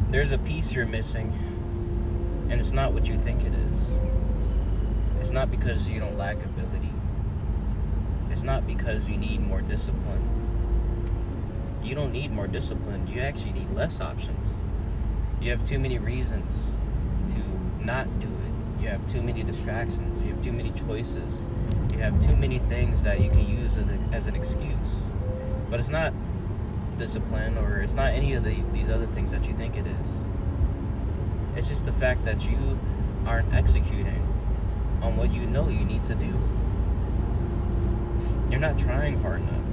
There's a piece you're missing, and it's not what you think it is. It's not because you don't lack ability. It's not because you need more discipline. You don't need more discipline. You actually need less options. You have too many reasons to not do it. You have too many distractions. You have too many choices. You have too many things that you can use as an excuse. But it's not discipline, or it's not any of these other things that you think it is. It's just the fact that you aren't executing on what you know you need to do. You're not trying hard enough.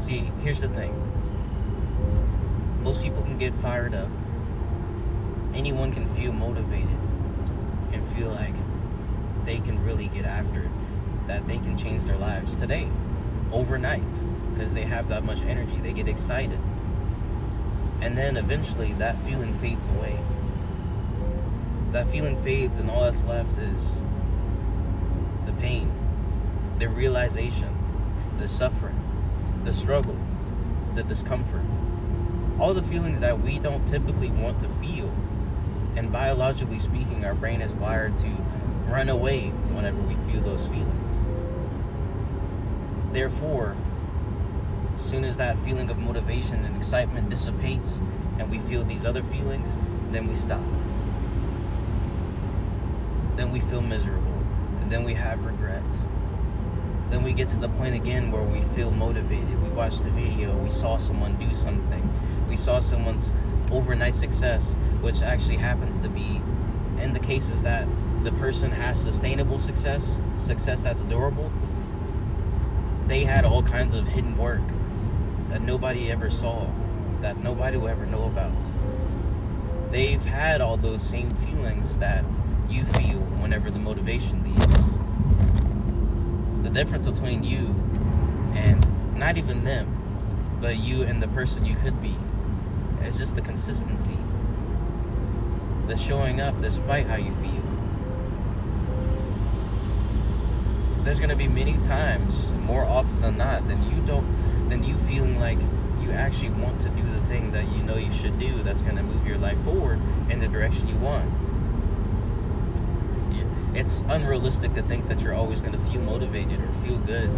See, here's the thing. Most people can get fired up. Anyone can feel motivated and feel like they can really get after it, that they can change their lives today, overnight, because they have that much energy. They get excited. And then eventually that feeling fades away. That feeling fades, and all that's left is the pain, the realization, the suffering, the struggle, the discomfort. All the feelings that we don't typically want to feel. And biologically speaking, our brain is wired to run away whenever we feel those feelings. Therefore, as soon as that feeling of motivation and excitement dissipates and we feel these other feelings, then we stop. Then we feel miserable. And then we have regret. Then we get to the point again where we feel motivated. We watch the video. We saw someone do something. We saw someone's overnight success, which actually happens to be, in the cases that the person has sustainable success that's durable, they had all kinds of hidden work that nobody ever saw, that nobody will ever know about. They've had all those same feelings that you feel whenever the motivation leaves. The difference between you and not even them, but you and the person you could be, is just the consistency, the showing up despite how you feel. There's gonna be many times, more often than not, than you feeling like you actually want to do the thing that you know you should do, that's gonna move your life forward in the direction you want. It's unrealistic to think that you're always gonna feel motivated or feel good,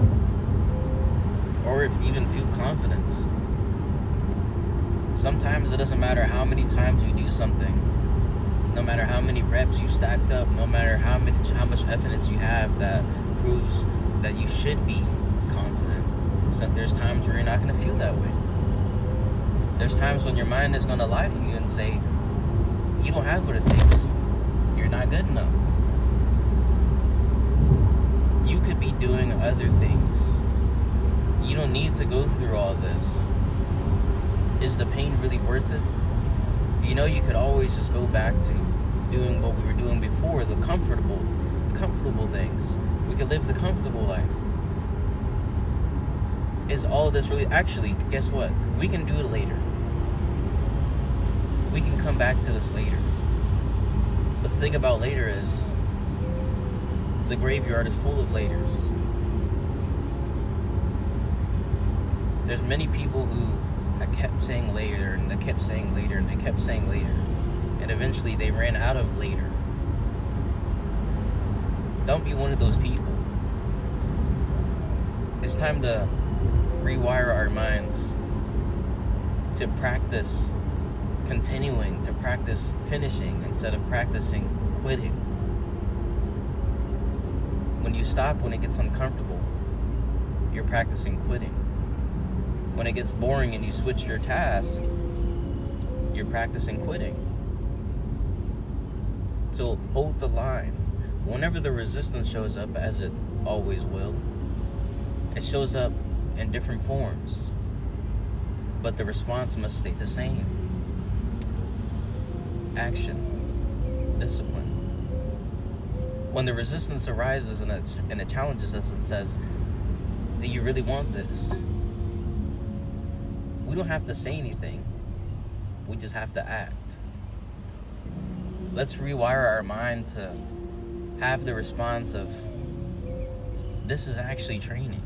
or even feel confidence. Sometimes it doesn't matter how many times you do something, no matter how many reps you stacked up, no matter how much evidence you have that proves that you should be confident. So there's times where you're not going to feel that way. There's times when your mind is going to lie to you and say, you don't have what it takes. You're not good enough. You could be doing other things. You don't need to go through all this. Is the pain really worth it? You know, you could always just go back to doing what we were doing before, the comfortable things. We could live the comfortable life. Is all this really... Actually, guess what? We can do it later. We can come back to this later. But the thing about later is, the graveyard is full of laters. There's many people who I kept saying later, and they kept saying later, and they kept saying later. And eventually they ran out of later. Don't be one of those people. It's time to rewire our minds to practice continuing, to practice finishing instead of practicing quitting. When you stop when it gets uncomfortable, you're practicing quitting. When it gets boring and you switch your task, you're practicing quitting. So hold the line. Whenever the resistance shows up, as it always will, it shows up in different forms, but the response must stay the same. Action, discipline. When the resistance arises and it challenges us and says, do you really want this? We don't have to say anything. We just have to act. Let's rewire our mind to have the response of, this is actually training.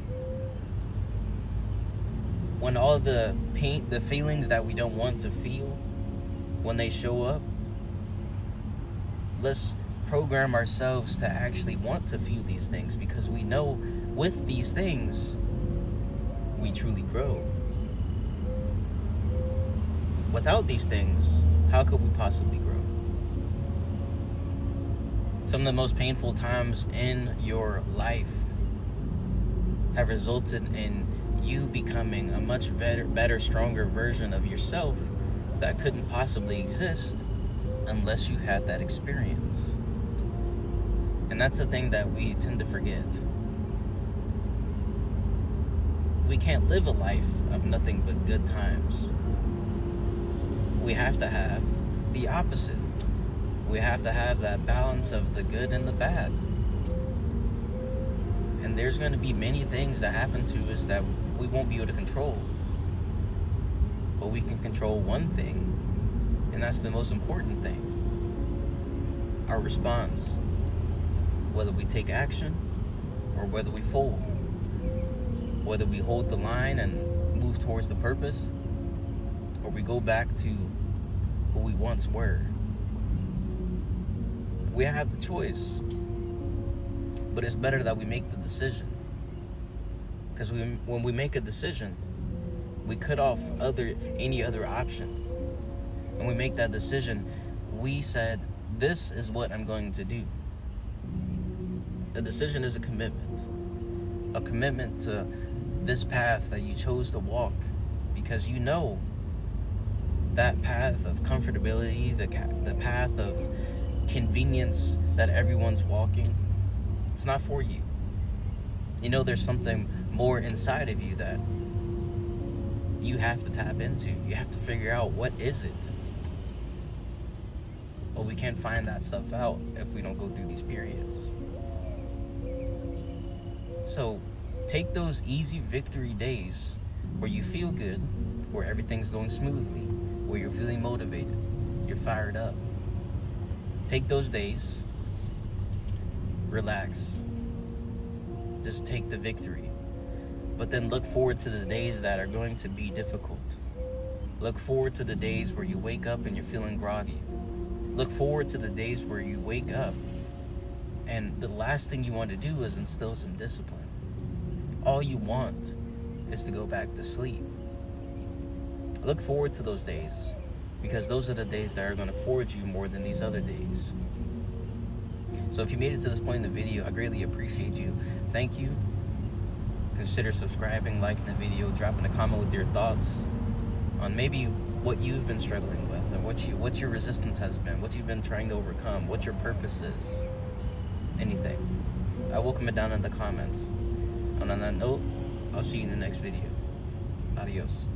When all the pain, the feelings that we don't want to feel when they show up, let's program ourselves to actually want to feel these things, because we know with these things, we truly grow. Without these things, how could we possibly grow? Some of the most painful times in your life have resulted in you becoming a much better, stronger version of yourself that couldn't possibly exist unless you had that experience. And that's the thing that we tend to forget. We can't live a life of nothing but good times. We have to have the opposite. We have to have that balance of the good and the bad. And there's going to be many things that happen to us that we won't be able to control. But we can control one thing, and that's the most important thing: our response. Whether we take action or whether we fold. Whether we hold the line and move towards the purpose, or we go back to who we once were. We have the choice, but it's better that we make the decision, because when we make a decision, we cut off any other option. When we make that decision, we said, this is what I'm going to do. A decision is a commitment to this path that you chose to walk, because you know that path of comfortability, the path of convenience that everyone's walking, it's not for you. You know there's something more inside of you that you have to tap into. You have to figure out, what is it? But we can't find that stuff out if we don't go through these periods. So take those easy victory days where you feel good, where everything's going smoothly, where you're feeling motivated, you're fired up. Take those days, relax, just take the victory. But then look forward to the days that are going to be difficult. Look forward to the days where you wake up and you're feeling groggy. Look forward to the days where you wake up and the last thing you want to do is instill some discipline. All you want is to go back to sleep. Look forward to those days, because those are the days that are going to forge you more than these other days. So if you made it to this point in the video, I greatly appreciate you. Thank you. Consider subscribing, liking the video, dropping a comment with your thoughts on maybe what you've been struggling with, and what your resistance has been, what you've been trying to overcome, what your purpose is. Anything. I welcome it down in the comments. And on that note, I'll see you in the next video. Adios.